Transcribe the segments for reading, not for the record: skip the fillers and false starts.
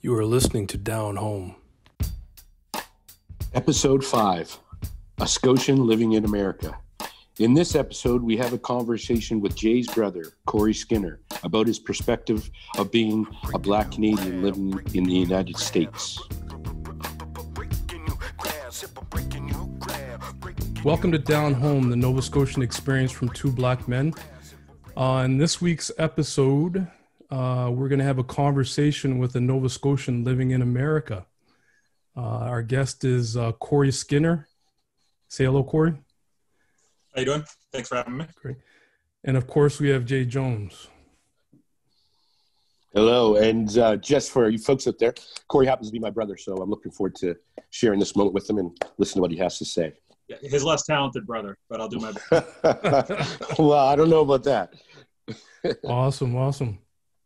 You are listening to Down Home. Episode 5, A Scotian Living in America. In this episode, we have a conversation with Jay's brother, Corey Skinner, about his perspective of being a Black Canadian living in the United States. Welcome to Down Home, the Nova Scotian experience from two Black men. In this week's episode, we're going to have a conversation with a Nova Scotian living in America. Our guest is Corey Skinner. Say hello, Corey. How you doing? Thanks for having me. Great. And of course, we have Jay Jones. Hello, and just for you folks out there, Corey happens to be my brother, so I'm looking forward to sharing this moment with him and listening to what he has to say. Yeah, his less talented brother, but I'll do my best. Well, I don't know about that. Awesome.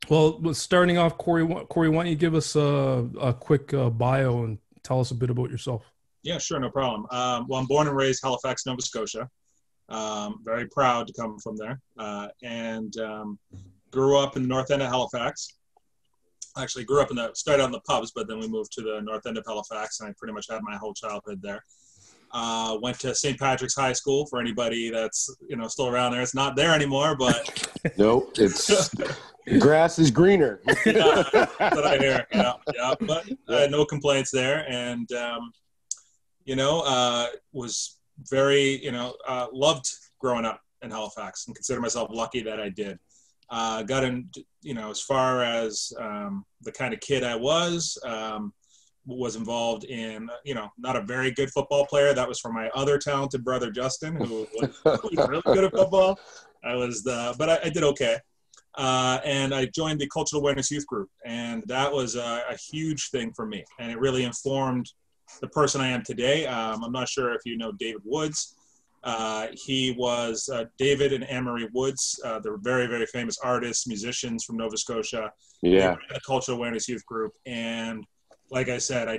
Well, starting off, Corey, why don't you give us a quick bio and tell us a bit about yourself? Yeah, sure, no problem. Well, I'm born and raised Halifax, Nova Scotia. Very proud to come from there. And grew up in the north end of Halifax. Actually, started out in the pubs, but then we moved to the north end of Halifax, and I pretty much had my whole childhood there. Went to St. Patrick's High School for anybody that's still around there. It's not there anymore, but nope, it's grass is greener. Yeah, that's what I hear. Yeah. But I had no complaints there, and was very loved growing up in Halifax, and consider myself lucky that I did. Got in, as far as the kind of kid I was involved in, not a very good football player. That was for my other talented brother, Justin, who was really good at football. But I did okay. And I joined the Cultural Awareness Youth Group, and that was a huge thing for me. And it really informed the person I am today. I'm not sure if you know David Woods. He was David and Anne-Marie Woods. They're very, very famous artists, musicians from Nova Scotia. Yeah. The Cultural Awareness Youth Group. And like I said, I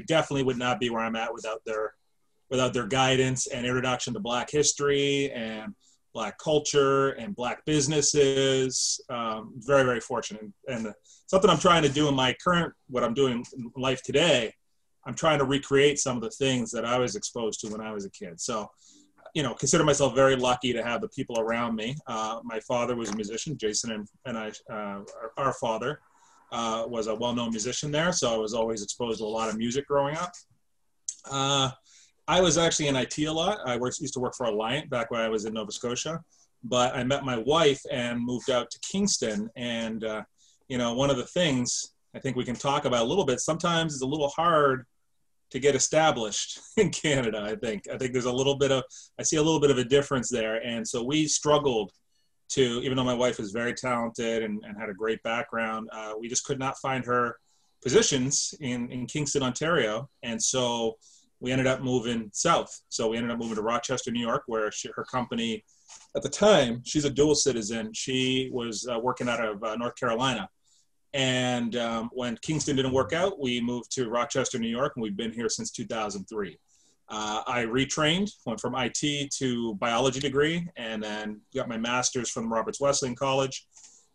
definitely would not be where I'm at without their guidance and introduction to Black history and Black culture and Black businesses. Very, very fortunate. And something I'm trying to do in what I'm doing in life today, I'm trying to recreate some of the things that I was exposed to when I was a kid. So, consider myself very lucky to have the people around me. My father was a musician. Jason and I, our father, was a well-known musician there, so I was always exposed to a lot of music growing up. I was actually in IT a lot. I used to work for Alliant back when I was in Nova Scotia, but I met my wife and moved out to Kingston. And, one of the things I think we can talk about a little bit, sometimes it's a little hard to get established in Canada, I think. I think I see a little bit of a difference there. And so we struggled to, even though my wife is very talented and had a great background, we just could not find her positions in Kingston, Ontario. And so we ended up moving south. So we ended up moving to Rochester, New York, where her company, at the time, she's a dual citizen. She was working out of North Carolina. And when Kingston didn't work out, we moved to Rochester, New York, and we've been here since 2003. I retrained, went from IT to biology degree, and then got my master's from Roberts Wesleyan College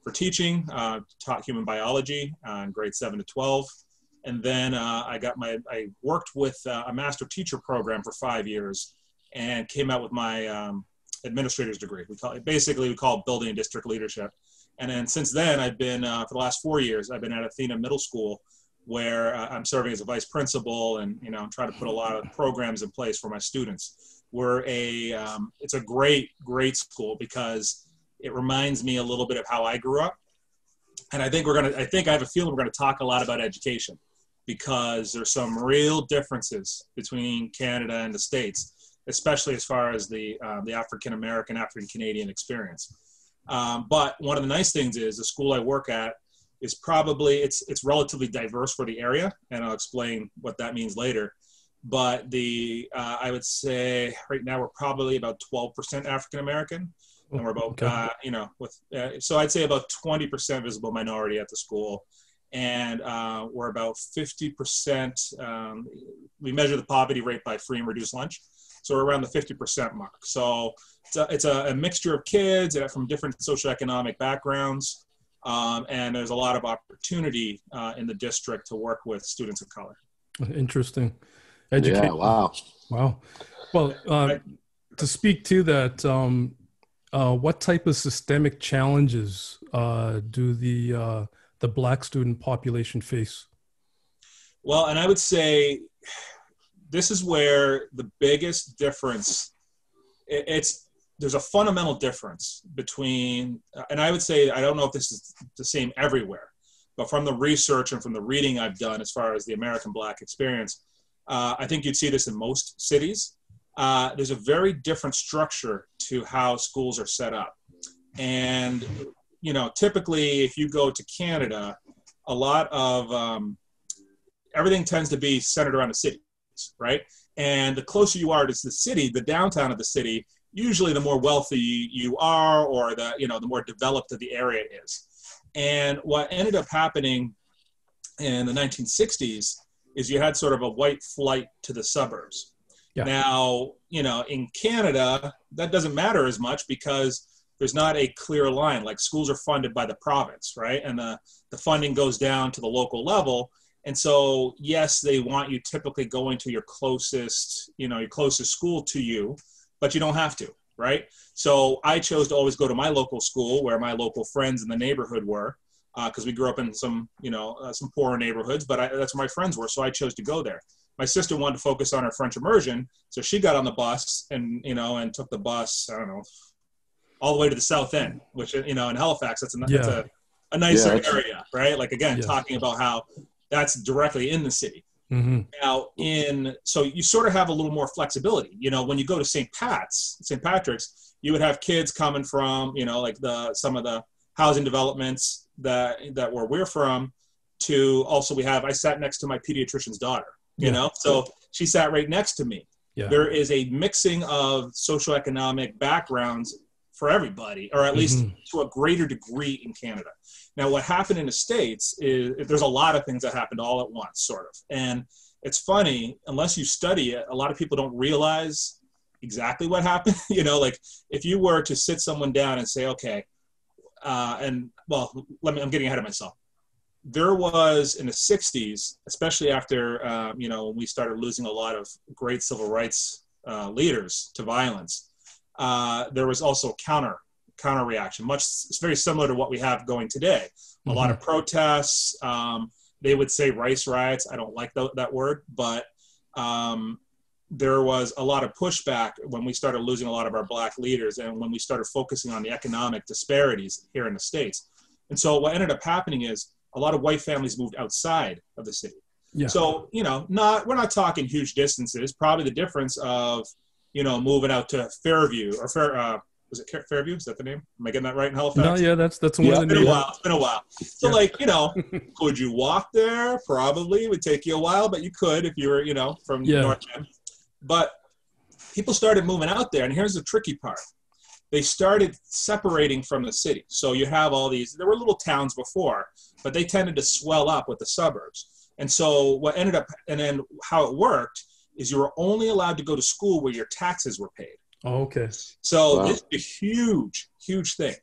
for teaching, taught human biology in grades 7 to 12. And then I worked with a master teacher program for 5 years and came out with my administrator's degree. We call it building and district leadership. And then since then, I've been, for the last 4 years, I've been at Athena Middle School, where I'm serving as a vice principal and, trying to put a lot of programs in place for my students. It's a great, great school because it reminds me a little bit of how I grew up. And I have a feeling we're going to talk a lot about education because there's some real differences between Canada and the States, especially as far as the African-American, African-Canadian experience. But one of the nice things is the school I work at is it's relatively diverse for the area, and I'll explain what that means later. But I would say right now we're probably about 12% African American, and we're about so I'd say about 20% visible minority at the school, and we're about 50%. We measure the poverty rate by free and reduced lunch, so we're around the 50% mark. So it's a mixture of kids from different socioeconomic backgrounds. And there's a lot of opportunity in the district to work with students of color. Interesting. Yeah, wow. Wow. Well, to speak to that, what type of systemic challenges do the Black student population face? Well, and I would say this is where the biggest difference, there's a fundamental difference between, and I would say, I don't know if this is the same everywhere, but from the research and from the reading I've done as far as the American Black experience, I think you'd see this in most cities. There's a very different structure to how schools are set up. And, you know, typically if you go to Canada, a lot of, everything tends to be centered around the cities, right? And the closer you are to the city, the downtown of the city, usually the more wealthy you are, or the, you know, the more developed the area is. And what ended up happening in the 1960s is you had sort of a white flight to the suburbs. Yeah. Now, you know, in Canada, that doesn't matter as much because there's not a clear line. Like, schools are funded by the province, right? And the funding goes down to the local level. And so, yes, they want you typically going to your closest, you know, your closest school to you, but you don't have to, right? So I chose to always go to my local school where my local friends in the neighborhood were, because we grew up in some, you know, some poorer neighborhoods, but that's where my friends were. So I chose to go there. My sister wanted to focus on her French immersion. So she got on the bus and, you know, and took the bus, I don't know, all the way to the South End, which, you know, in Halifax, it's a nicer area, right? Like, again, talking about how that's directly in the city. Mm-hmm. Now, so you sort of have a little more flexibility. You know, when you go to St. Patrick's, you would have kids coming from, you know, like some of the housing developments that where we're from, to also I sat next to my pediatrician's daughter, you know, so she sat right next to me. Yeah. There is a mixing of socioeconomic backgrounds for everybody, or at least to a greater degree in Canada. Now, what happened in the States is there's a lot of things that happened all at once, sort of. And it's funny, unless you study it, a lot of people don't realize exactly what happened. You know, like, if you were to sit someone down and say, okay, I'm getting ahead of myself. There was, in the 60s, especially after, you know, we started losing a lot of great civil rights leaders to violence, there was also counter reaction. It's very similar to what we have going today. A lot of protests. They would say rice riots. I don't like that word, but there was a lot of pushback when we started losing a lot of our Black leaders, and when we started focusing on the economic disparities here in the States. And so what ended up happening is a lot of white families moved outside of the city. Yeah. So, you know, we're not talking huge distances. Probably the difference of, you know, moving out to Fairview or was it Fairview? Is that the name? Am I getting that right in Halifax? No, yeah, that's one of the names. It's been a while. So, like, you know, could you walk there? Probably. It would take you a while, but you could if you were, you know, from North End. But people started moving out there, and here's the tricky part. They started separating from the city. So you have all these, there were little towns before, but they tended to swell up with the suburbs. And so what ended up, and then how it worked, is you were only allowed to go to school where your taxes were paid. Oh, okay. So this is a huge, huge thing.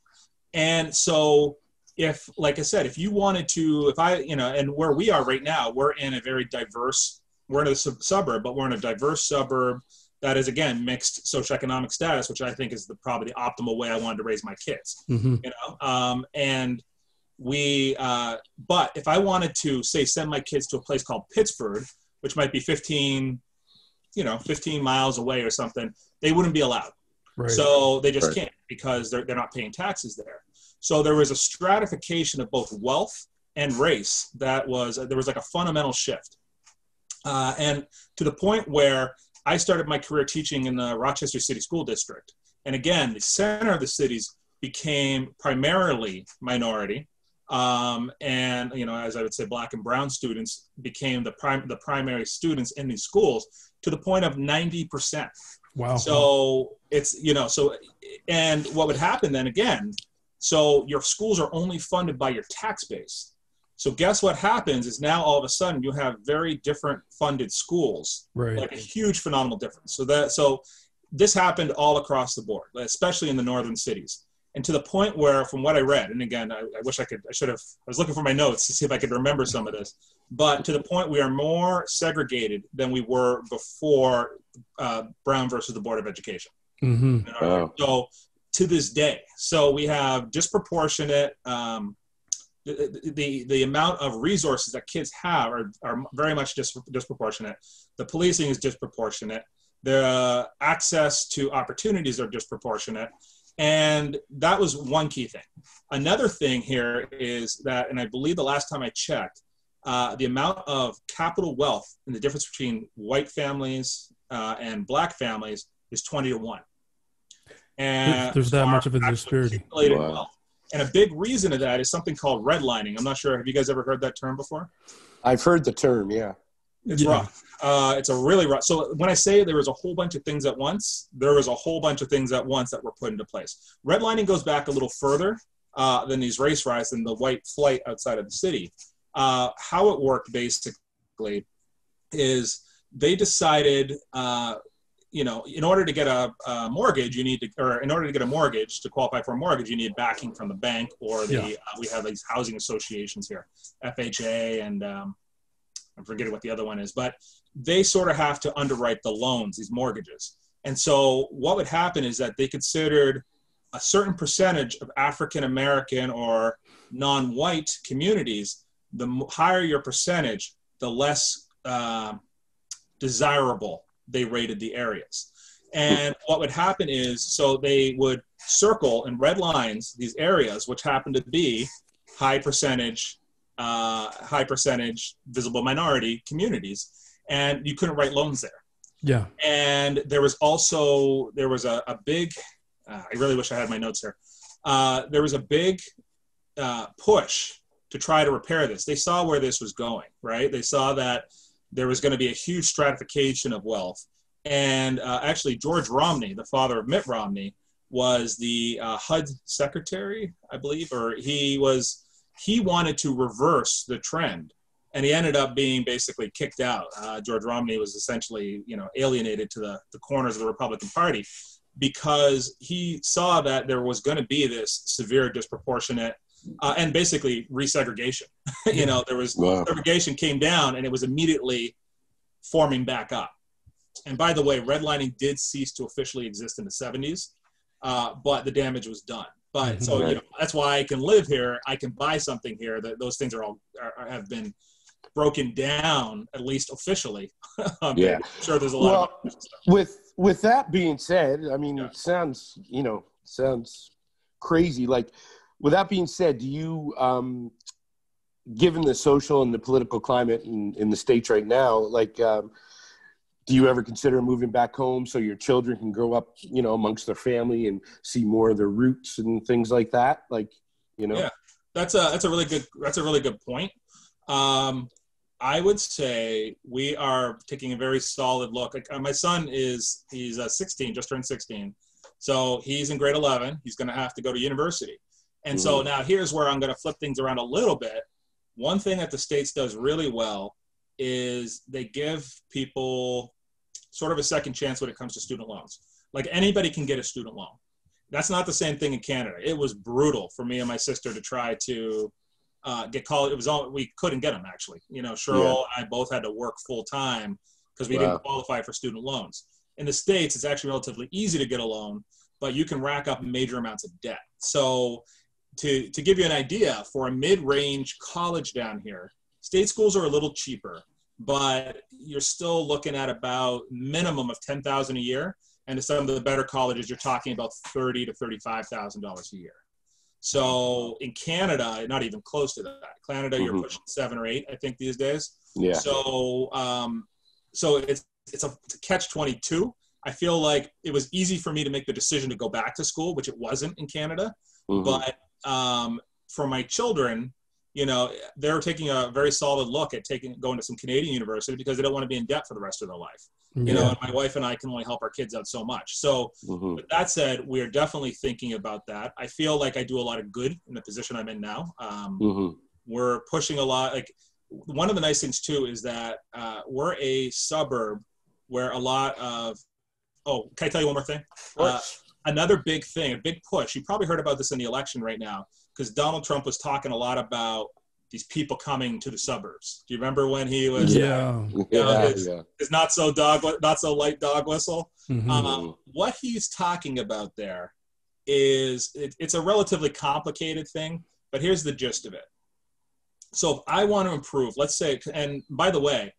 And so if, like I said, if you wanted to, and where we are right now, we're in a very diverse, we're in a suburb, but we're in a diverse suburb that is, again, mixed socioeconomic status, which I think is probably the optimal way I wanted to raise my kids, you know? And but if I wanted to, say, send my kids to a place called Pittsford, which might be 15 miles away or something, they wouldn't be allowed. Right. So they just can't, because they're not paying taxes there. So there was a stratification of both wealth and race there was like a fundamental shift. And to the point where I started my career teaching in the Rochester City School District. And again, the center of the cities became primarily minority. And, you know, as I would say, Black and brown students became the primary students in these schools, to the point of 90%. Wow. So it's, you know, and what would happen then again, so your schools are only funded by your tax base. So guess what happens is now all of a sudden you have very different funded schools, like a huge phenomenal difference. So this happened all across the board, especially in the northern cities. And to the point where, from what I read, and again, I was looking for my notes to see if I could remember some of this, but to the point we are more segregated than we were before Brown versus the Board of Education. Mm-hmm. Wow. So to this day, so we have disproportionate, the amount of resources that kids have are very much disproportionate. The policing is disproportionate. The access to opportunities are disproportionate. And that was one key thing. Another thing here is that, and I believe the last time I checked, the amount of capital wealth and the difference between white families and black families is 20-1. And There's that much of a disparity. Wow. Wealth. And a big reason of that is something called redlining. I'm not sure. Have you guys ever heard that term before? I've heard the term, yeah. It's rough. It's a really rough. So when I say there was a whole bunch of things at once, there was a whole bunch of things at once that were put into place. Redlining goes back a little further than these race riots and the white flight outside of the city. How it worked basically is they decided, in order to get a mortgage, in order to get a mortgage, to qualify for a mortgage, you need backing from the bank or we have these housing associations here, FHA and I'm forgetting what the other one is, but they sort of have to underwrite the loans, these mortgages. And so what would happen is that they considered a certain percentage of African-American or non-white communities. The higher your percentage, the less desirable they rated the areas. And what would happen is, so they would circle in red lines these areas, which happen to be high percentage visible minority communities, and you couldn't write loans there. Yeah. And there was a big, I really wish I had my notes here. There was a big push to try to repair this. They saw where this was going, right? They saw that there was going to be a huge stratification of wealth. And actually, George Romney, the father of Mitt Romney, was the HUD secretary, I believe, or he wanted to reverse the trend, and he ended up being basically kicked out. George Romney was essentially, alienated to the corners of the Republican Party because he saw that there was going to be this severe disproportionate and basically resegregation. There was segregation came down and it was immediately forming back up. And by the way, redlining did cease to officially exist in the 70s, but the damage was done. But so that's why I can live here. I can buy something here. Those things have been broken down, at least officially. Yeah. I'm sure there's a lot of stuff. With that being said, I mean, it sounds crazy. Like, with that being said, do you, given the social and the political climate in the States right now, like, do you ever consider moving back home so your children can grow up, amongst their family and see more of their roots and things like that? Like, Yeah, that's a really good point. I would say we are taking a very solid look. Like, my son he's 16, just turned 16. So he's in grade 11. He's going to have to go to university. And so now here's where I'm going to flip things around a little bit. One thing that the States does really well is they give people sort of a second chance when it comes to student loans. Like, anybody can get a student loan. That's not the same thing in Canada. It was brutal for me and my sister to try to get college. We couldn't get them, actually. Cheryl and I both had to work full time because we didn't qualify for student loans. In the States, it's actually relatively easy to get a loan, but you can rack up major amounts of debt. So to give you an idea, for a mid-range college down here, state schools are a little cheaper, but you're still looking at about minimum of $10,000 a year. And to some of the better colleges, you're talking about $30,000 to $35,000 a year. So in Canada, not even close to that. Canada, you're pushing 7 or 8, I think, these days. Yeah. So it's a catch-22. I feel like it was easy for me to make the decision to go back to school, which it wasn't in Canada. But for my children, they're taking a very solid look at going to some Canadian university because they don't want to be in debt for the rest of their life. And my wife and I can only help our kids out so much. So with that said, we're definitely thinking about that. I feel like I do a lot of good in the position I'm in now. We're pushing a lot. Like, one of the nice things too is that we're a suburb where a lot of, can I tell you one more thing? another big thing, a big push. You probably heard about this in the election right now, because Donald Trump was talking a lot about these people coming to the suburbs. Do you remember when he was his not so light dog whistle? Mm-hmm. What he's talking about there is it's a relatively complicated thing, but here's the gist of it. So if I want to improve, let's say, and by the way,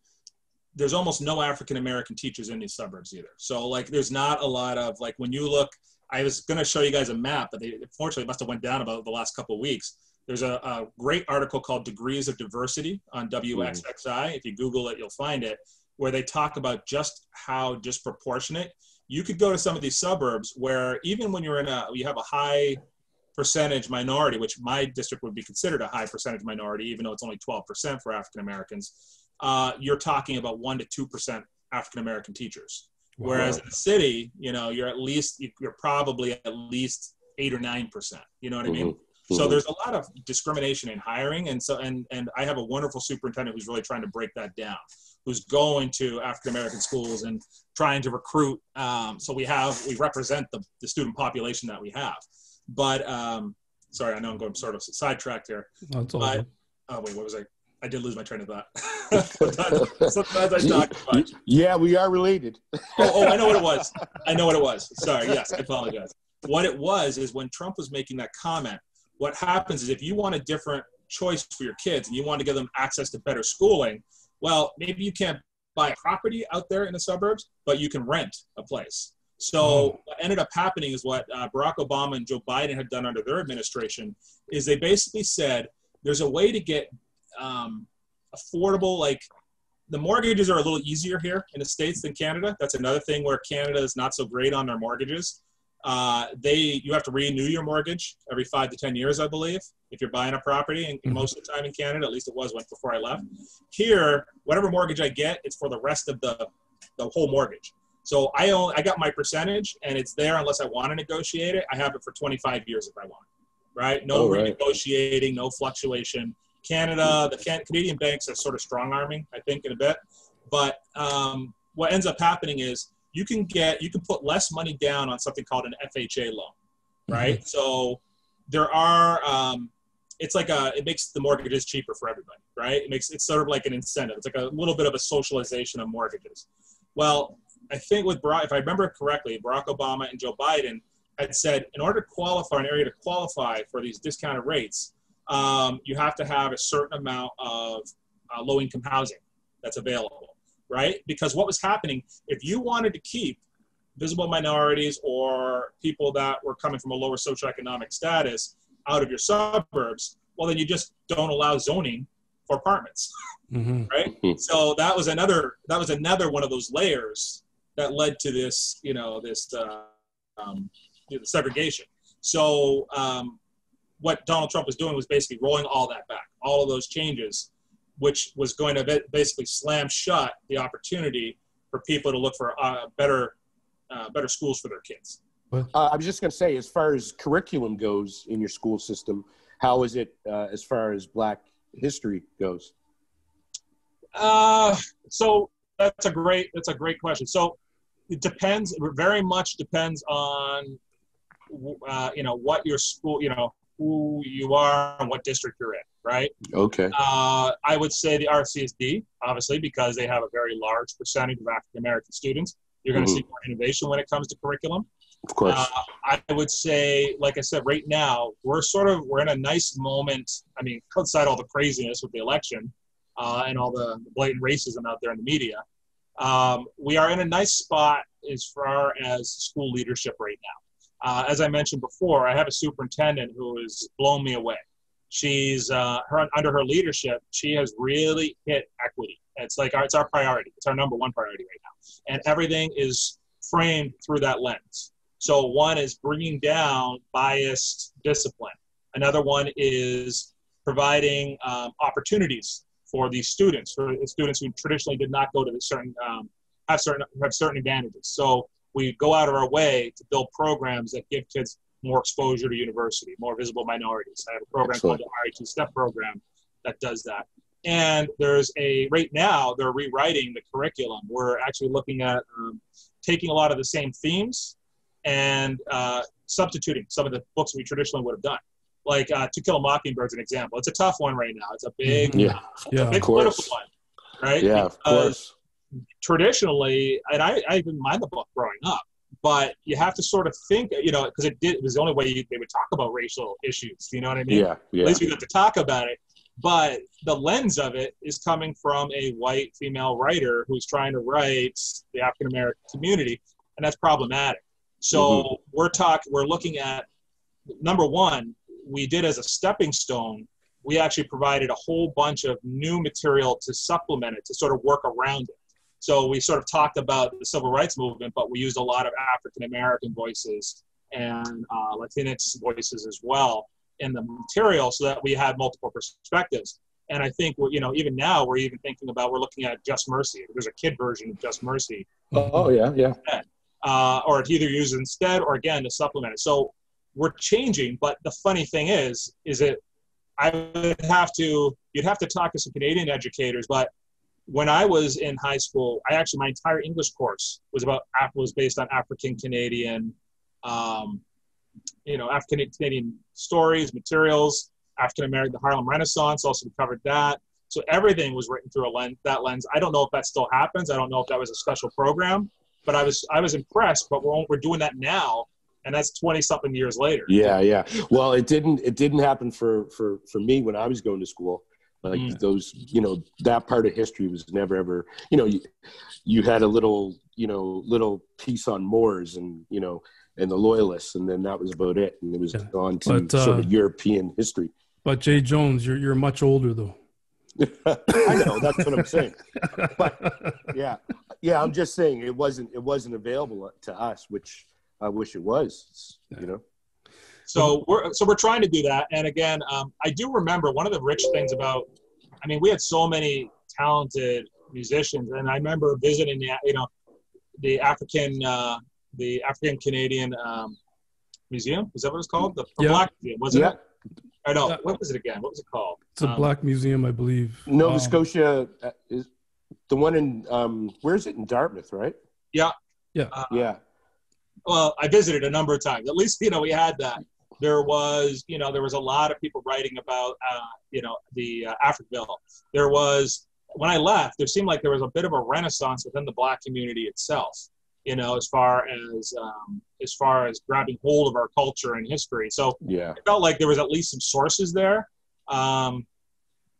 there's almost no African-American teachers in these suburbs either. So like, there's not a lot of, like, when you look, I was going to show you guys a map, but they fortunately must have went down about the last couple of weeks. There's a great article called Degrees of Diversity on WXXI. If you Google it, you'll find it, where they talk about just how disproportionate. You could go to some of these suburbs where even when you have a high percentage minority, which my district would be considered a high percentage minority, even though it's only 12% for African Americans, you're talking about 1% to 2% African American teachers. Wow. Whereas in the city, you're probably at least 8 or 9%. You know what I mean? Mm-hmm. So there's a lot of discrimination in hiring, and I have a wonderful superintendent who's really trying to break that down, who's going to African American schools and trying to recruit. So we represent the student population that we have. But sorry, I know I'm going sort of sidetracked here. That's all good. Oh wait, what was I did lose my train of thought. sometimes I talk too much. Yeah, we are related. I know what it was. Sorry, yes, I apologize. What it was is when Trump was making that comment, what happens is if you want a different choice for your kids and you want to give them access to better schooling, well, maybe you can't buy a property out there in the suburbs, but you can rent a place. So what ended up happening is what Barack Obama and Joe Biden had done under their administration is they basically said there's a way to get affordable, like the mortgages are a little easier here in the States than Canada. That's another thing where Canada is not so great on their mortgages. You have to renew your mortgage every 5 to 10 years, I believe, if you're buying a property. And most of the time in Canada, at least it was before I left. Here, whatever mortgage I get, it's for the rest of the whole mortgage. So I got my percentage, and it's there unless I want to negotiate it. I have it for 25 years if I want, right? No renegotiating, no fluctuation. Canada, the Canadian banks are sort of strong-arming, I think, in a bit. But what ends up happening is you can put less money down on something called an FHA loan, right? Mm-hmm. So there are, it makes the mortgages cheaper for everybody, right? It's sort of like an incentive. It's like a little bit of a socialization of mortgages. Well, I think if I remember correctly, Barack Obama and Joe Biden had said, in order to qualify, an area to qualify for these discounted rates, you have to have a certain amount of low-income housing that's available. Right? Because what was happening, if you wanted to keep visible minorities or people that were coming from a lower socioeconomic status out of your suburbs, well, then you just don't allow zoning for apartments, right? So that was another one of those layers that led to this, segregation. So what Donald Trump was doing was basically rolling all that back, all of those changes, which was going to basically slam shut the opportunity for people to look for better schools for their kids. I was just going to say, as far as curriculum goes in your school system, how is it as far as Black history goes? So that's a great question. So it very much depends on, what your school, who you are and what district you're in, right? Okay. I would say the RCSD, obviously, because they have a very large percentage of African-American students. You're going to see more innovation when it comes to curriculum. Of course. I would say, like I said, right now, we're in a nice moment. I mean, outside all the craziness with the election and all the blatant racism out there in the media, we are in a nice spot as far as school leadership right now. As I mentioned before, I have a superintendent who has blown me away. She's under her leadership, she has really hit equity. It's our priority. It's our number one priority right now. And everything is framed through that lens. So one is bringing down biased discipline. Another one is providing opportunities for these students, for students who traditionally did not go to have certain advantages. So we go out of our way to build programs that give kids more exposure to university, more visible minorities. I have a program called the RIT STEP program that does that. And right now, they're rewriting the curriculum. We're actually looking at taking a lot of the same themes and substituting some of the books we traditionally would have done. Like To Kill a Mockingbird is an example. It's a tough one right now. It's a big, big political one, right? Yeah, of course. Traditionally, and I didn't mind the book growing up, but you have to sort of think, because it was the only way they would talk about racial issues. You know what I mean? Yeah. At least we got to talk about it. But the lens of it is coming from a white female writer who's trying to write the African American community, and that's problematic. So we're looking at, number one, we did as a stepping stone, we actually provided a whole bunch of new material to supplement it, to sort of work around it. So we sort of talked about the civil rights movement, but we used a lot of African American voices and Latinx voices as well in the material, so that we had multiple perspectives. And I think even now we're looking at Just Mercy. There's a kid version of Just Mercy. Oh yeah. Or to either use it instead, or again to supplement it. So we're changing. But the funny thing is that you'd have to talk to some Canadian educators. But when I was in high school, my entire English course was based on African Canadian, African Canadian stories, materials, African American, the Harlem Renaissance. Also, we covered that. So everything was written through that lens. I don't know if that still happens. I don't know if that was a special program, but I was impressed. But we're doing that now, and that's 20-something years later. Yeah. Well, it didn't happen for me when I was going to school. Like those, that part of history was never ever. You had a little piece on Moors and and the Loyalists, and then that was about it. And it was on to sort of European history. But Jay Jones, you're much older though. I know, that's what I'm saying. But yeah, I'm just saying it wasn't available to us, which I wish it was. So we're trying to do that. And again, I do remember one of the rich things about. We had so many talented musicians, and I remember visiting the African Canadian Museum. Is that what it's called? The Black Museum, wasn't it? Or no, what was it again? What was it called? It's a Black Museum, I believe. Nova Scotia is the one in where is it, in Dartmouth, right? Yeah. Yeah. Well, I visited a number of times. At least we had that. There was a lot of people writing about the Africville. There was, when I left, there seemed like there was a bit of a renaissance within the Black community itself. As far as grabbing hold of our culture and history. So it felt like there was at least some sources there. And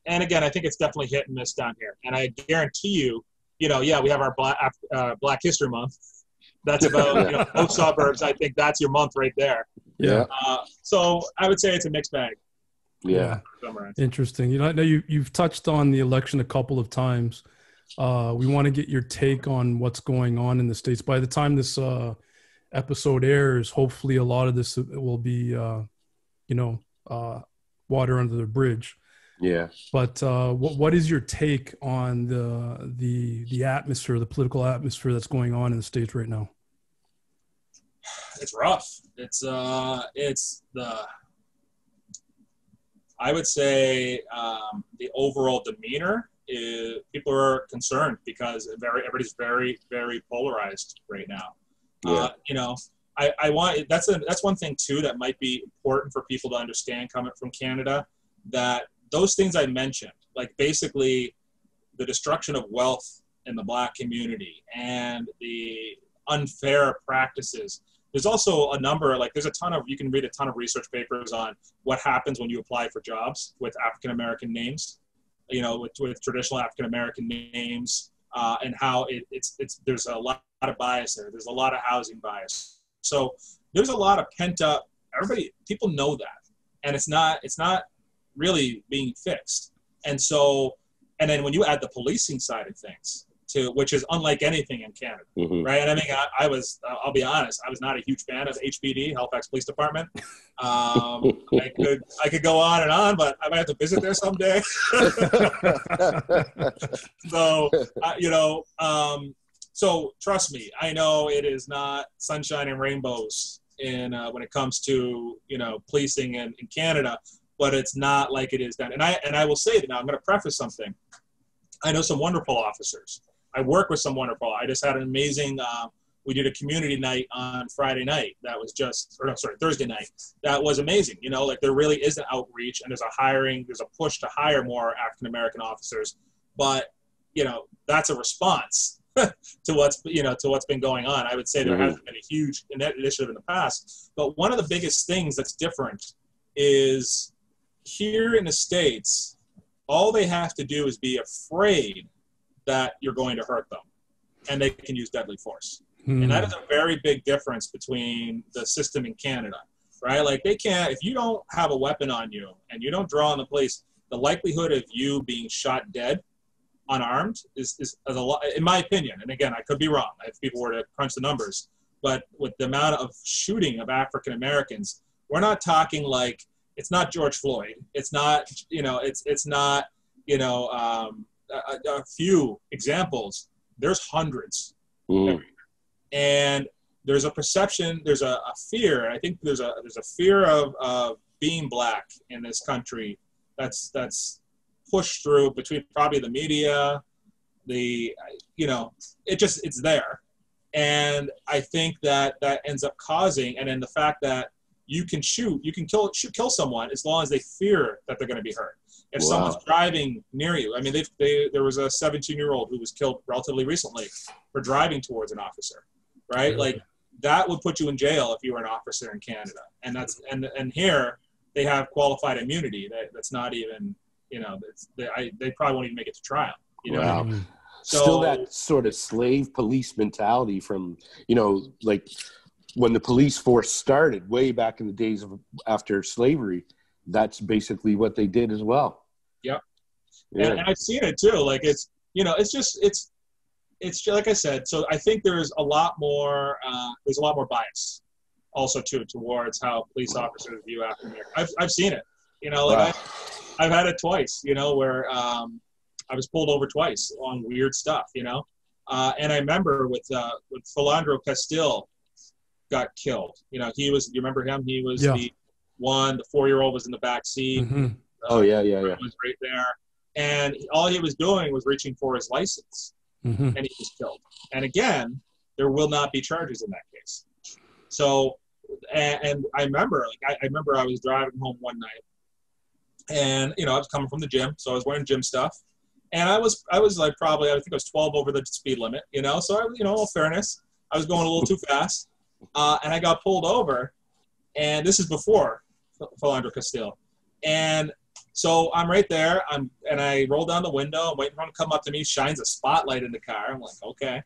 again, I think it's definitely hit and miss down here. And I guarantee you, we have our Black History Month. That's about both suburbs. I think that's your month right there. Yeah. So I would say it's a mixed bag. Yeah. Interesting. I know you've touched on the election a couple of times. We want to get your take on what's going on in the States. By the time this episode airs, hopefully a lot of this will be, water under the bridge. Yeah. But what is your take on the atmosphere, the political atmosphere that's going on in the States right now? It's rough. I would say the overall demeanor is, people are concerned because everybody's very, very polarized right now. Yeah. I want, that's one thing too that might be important for people to understand coming from Canada, that those things I mentioned, like basically the destruction of wealth in the Black community and the unfair practices. There's also a number, you can read a ton of research papers on what happens when you apply for jobs with African-American names, with traditional African-American names, and how there's a lot of bias there. There's a lot of housing bias. So there's a lot of pent up, people know that. And it's not really being fixed. And then when you add the policing side of things, which is unlike anything in Canada, right? And I'll be honest, I was not a huge fan of HPD, Halifax Police Department. I could go on and on, but I might have to visit there someday. So trust me, I know it is not sunshine and rainbows when it comes to policing in Canada, but it's not like it is done. And I will say that now. I'm going to preface something. I know some wonderful officers. I work with some wonderful. I just had an amazing We did a community night on Friday night. That was Thursday night. That was amazing. You know, like there really is an outreach, and there's a push to hire more African-American officers. But, you know, that's a response to what's been going on. I would say there hasn't been a huge initiative in the past. But one of the biggest things that's different is here in the States, all they have to do is be afraid that you're going to hurt them, and they can use deadly force. And that is a very big difference between the system in Canada, right? Like they can't, if you don't have a weapon on you and you don't draw on the police, the likelihood of you being shot dead unarmed is a lot, in my opinion. And again, I could be wrong if people were to crunch the numbers, but with the amount of shooting of African Americans, we're not talking like, it's not George Floyd. It's not, you know, it's not, you know, a few examples. There's hundreds. And there's a perception, there's a fear. I think there's a fear of being black in this country that's pushed through between probably the media, you know, it's there. And I think that ends up causing, and then the fact that you can kill someone as long as they fear that they're going to be hurt. If someone's driving near you, I mean, there was a 17-year-old who was killed relatively recently for driving towards an officer, right? Like that would put you in jail if you were an officer in Canada. And and here they have qualified immunity. That's not even, you know, they probably won't even make it to trial. You know what I mean? So, still that sort of slave police mentality from, you know, like when the police force started way back in the days after slavery, that's basically what they did as well. Yep. Yeah. And I've seen it too. Like it's, you know, it's just like I said. So I think there's a lot more bias also too towards how police officers view African Americans. I've seen it, you know, like I've had it twice, you know, where I was pulled over twice on weird stuff, you know. And I remember with Philandro Castile got killed. You know, you remember him? He was the 4-year-old was in the back seat. Was right there. And all he was doing was reaching for his license. And he was killed. And again, there will not be charges in that case. So, and I remember, I was driving home one night, and you know, I was coming from the gym, so I was wearing gym stuff, and I was like probably, I think I was 12 over the speed limit, you know. So I, you know, all fairness, I was going a little too fast, and I got pulled over, and this is before Philandro Castile, and so I'm right there, and I roll down the window, I'm waiting for him to come up to me, shines a spotlight in the car. I'm like, okay.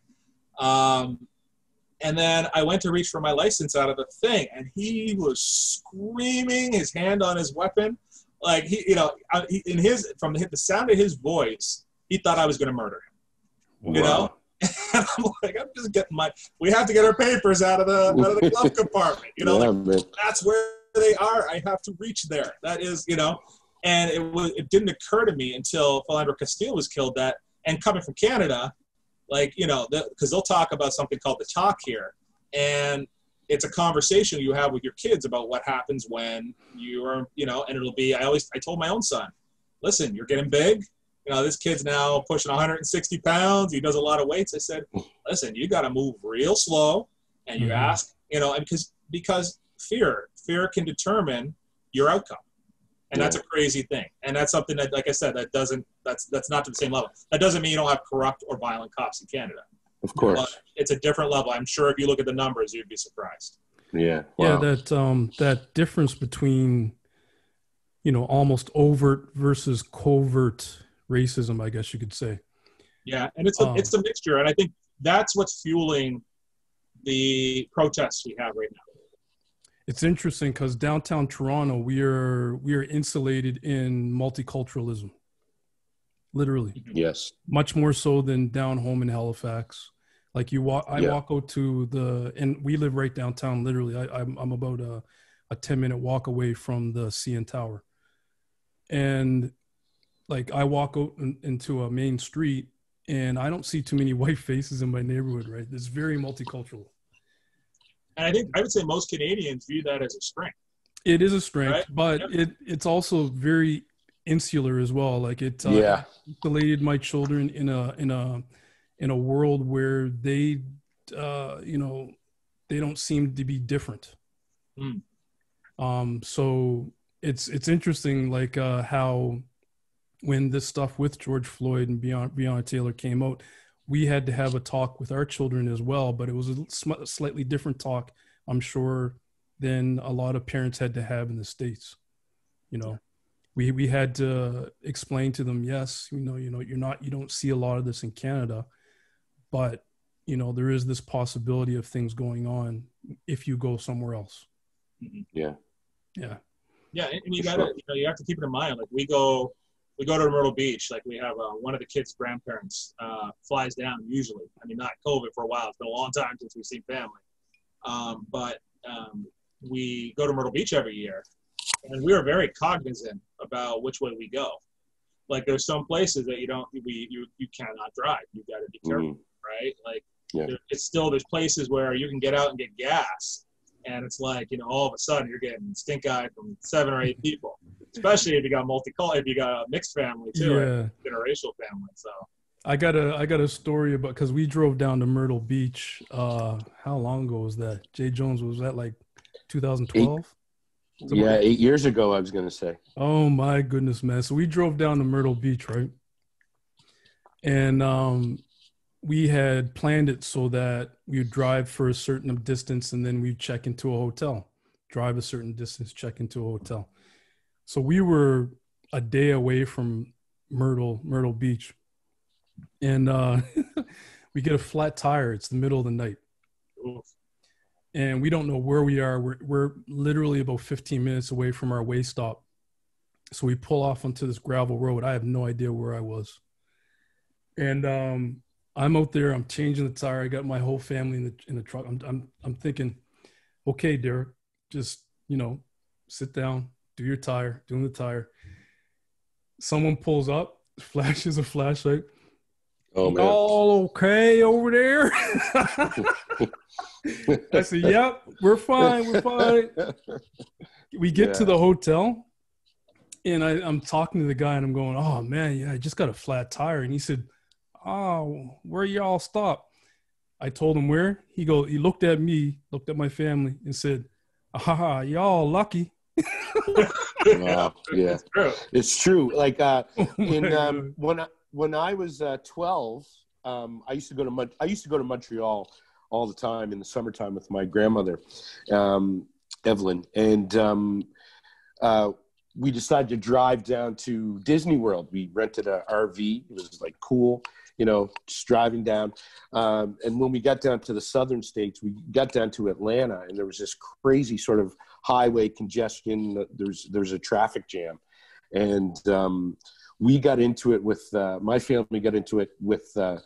And then I went to reach for my license out of the thing, and he was screaming, his hand on his weapon. Like, he, you know, from the sound of his voice, he thought I was going to murder him, you know? And I'm like, I'm just getting we have to get our papers out of the glove compartment, you know? That's where they are. I have to reach there. That is, you know? And it didn't occur to me until Philandro Castile was killed and coming from Canada, like, you know, because they'll talk about something called the talk here. And it's a conversation you have with your kids about what happens when you're, you know, and it'll be, I told my own son, listen, you're getting big. You know, this kid's now pushing 160 pounds. He does a lot of weights. I said, listen, you got to move real slow. And you ask, you know, and because fear can determine your outcome. And that's a crazy thing. And that's something that, like I said, that's not to the same level. That doesn't mean you don't have corrupt or violent cops in Canada. Of course. But it's a different level. I'm sure if you look at the numbers, you'd be surprised. Yeah. Wow. Yeah, that difference between, you know, almost overt versus covert racism, I guess you could say. Yeah, and it's a mixture. And I think that's what's fueling the protests we have right now. It's interesting because downtown Toronto, we are insulated in multiculturalism, literally. Yes. Much more so than down home in Halifax. Like I walk out to and we live right downtown. Literally, I'm about a 10-minute walk away from the CN Tower, and like I walk out into a main street, and I don't see too many white faces in my neighborhood. Right, it's very multicultural. And I would say most Canadians view that as a strength. It is a strength, right? But it's also very insular as well. Like it isolated my children in a world where they you know, they don't seem to be different. Mm. So it's interesting, like how when this stuff with George Floyd and Breonna Taylor came out, we had to have a talk with our children as well, but it was a slightly different talk, I'm sure, than a lot of parents had to have in the States. You know, we had to explain to them, yes, you know, you don't see a lot of this in Canada, but you know, there is this possibility of things going on if you go somewhere else. Yeah. And you gotta, you have to keep it in mind. Like we go to Myrtle Beach. Like we have one of the kids' grandparents flies down usually. I mean, not COVID for a while. It's been a long time since we've seen family. But we go to Myrtle Beach every year, and we are very cognizant about which way we go. Like there's some places that you cannot drive. You got to be careful, right? Like there's places where you can get out and get gas, and it's like, you know, all of a sudden you're getting stink eye from 7 or 8 people, especially if you got if you got a mixed family too, right? Interracial family. So I got a story about, because we drove down to Myrtle Beach. How long ago was that? Jay Jones, was that like 2012? 8 years ago, I was going to say. Oh my goodness, man. So we drove down to Myrtle Beach, right? And we had planned it so that we would drive for a certain distance and then we'd check into a hotel, drive a certain distance, check into a hotel. So we were a day away from Myrtle Beach. And we get a flat tire. It's the middle of the night. Oof. And we don't know where we are. We're literally about 15 minutes away from our way stop. So we pull off onto this gravel road. I have no idea where I was. And I'm out there. I'm changing the tire. I got my whole family in the truck. I'm thinking, okay, Derek, just, you know, sit down, doing the tire. Someone pulls up, flashes a flashlight. Oh, man. All okay over there? I said, yep, we're fine. We get to the hotel, and I'm talking to the guy, and I'm going, oh, man, yeah, I just got a flat tire. And he said, oh, where y'all stop? I told him where. He looked at me, looked at my family, and said, y'all lucky. Wow. Yeah, it's true. Like when I was 12, I used to go to Montreal all the time in the summertime with my grandmother, Evelyn, and we decided to drive down to Disney World. We rented an RV. It was like cool, you know, just driving down. And when we got down to the southern states, we got down to Atlanta, and there was this crazy sort of highway congestion. There's a traffic jam, and we got into it with my family got into it with a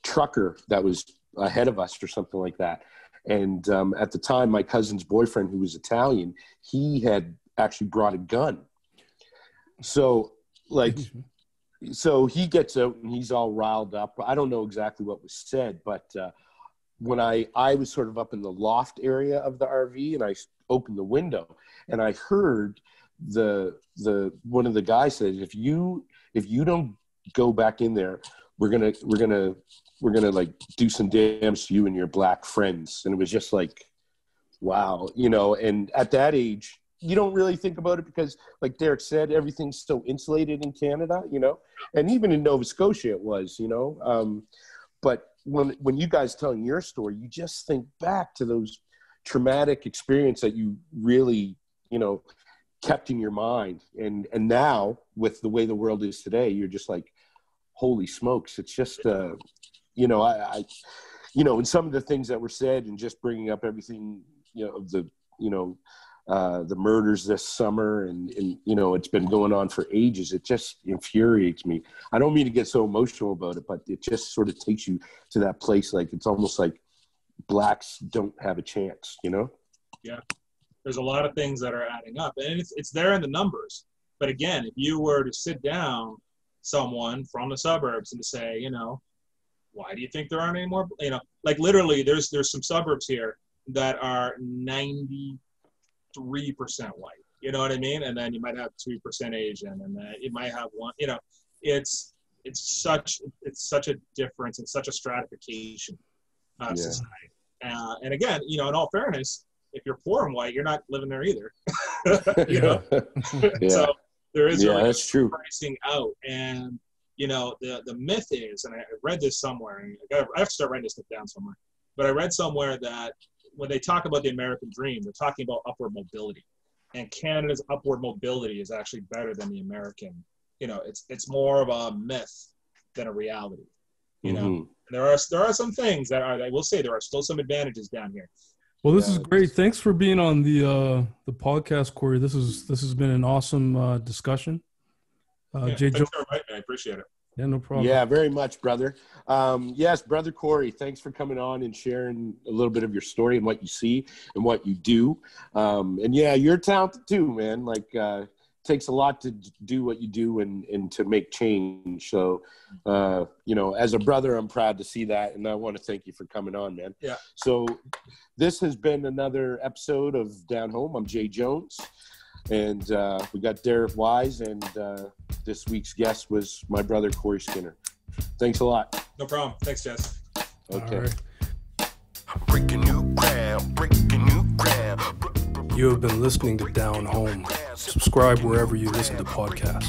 trucker that was ahead of us or something like that. And at the time, my cousin's boyfriend, who was Italian, he had actually brought a gun. So so he gets out and he's all riled up. I don't know exactly what was said, but when I was sort of up in the loft area of the RV, and I opened the window, and I heard the one of the guys said, if you don't go back in there, we're gonna like do some damage to you and your black friends. And it was just like, wow, you know. And at that age, you don't really think about it because, like Derek said, everything's so insulated in Canada, you know, and even in Nova Scotia it was, you know. But when you guys telling your story, you just think back to those traumatic experience that you really, you know, kept in your mind. And now with the way the world is today, you're just like, holy smokes. It's just, you know, I you know, and some of the things that were said and just bringing up everything, you know, of the, you know, the murders this summer and, you know, it's been going on for ages. It just infuriates me. I don't mean to get so emotional about it, but it just sort of takes you to that place. Like, it's almost like blacks don't have a chance, you know? Yeah. There's a lot of things that are adding up, and it's there in the numbers. But again, if you were to sit down someone from the suburbs and to say, you know, why do you think there aren't any more, you know, like literally there's some suburbs here that are 93% white, you know what I mean? And then you might have 2% Asian, and then you might have one, you know, it's such a difference and such a stratification society. And again, you know, in all fairness, if you're poor and white, you're not living there either. You know, so there is that's true. pricing out. And you know, the myth is, and I read this somewhere, and I have to start writing this stuff down somewhere. But I read somewhere that when they talk about the American dream, they're talking about upward mobility, and Canada's upward mobility is actually better than the American. You know, it's more of a myth than a reality. You know, and there are some things that are, I will say, there are still some advantages down here. Well, this is great. Thanks for being on the podcast, Corey. This has been an awesome discussion. Thanks for inviting me. I appreciate it. Yeah, no problem. Yeah, very much, brother. Yes, brother Corey, thanks for coming on and sharing a little bit of your story and what you see and what you do. And yeah, you're talented too, man. Like, takes a lot to do what you do and to make change. So, you know, as a brother, I'm proud to see that. And I want to thank you for coming on, man. Yeah. So this has been another episode of Down Home. I'm Jay Jones. And we got Derek Wise, and this week's guest was my brother, Corey Skinner. Thanks a lot. No problem. Thanks, Jess. Okay. Right. You have been listening to Down Home. Subscribe wherever you listen to podcasts.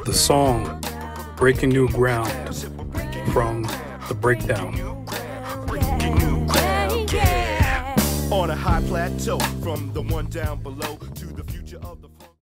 The song Breaking New Ground from The Breakdown. On a high plateau from the one down below.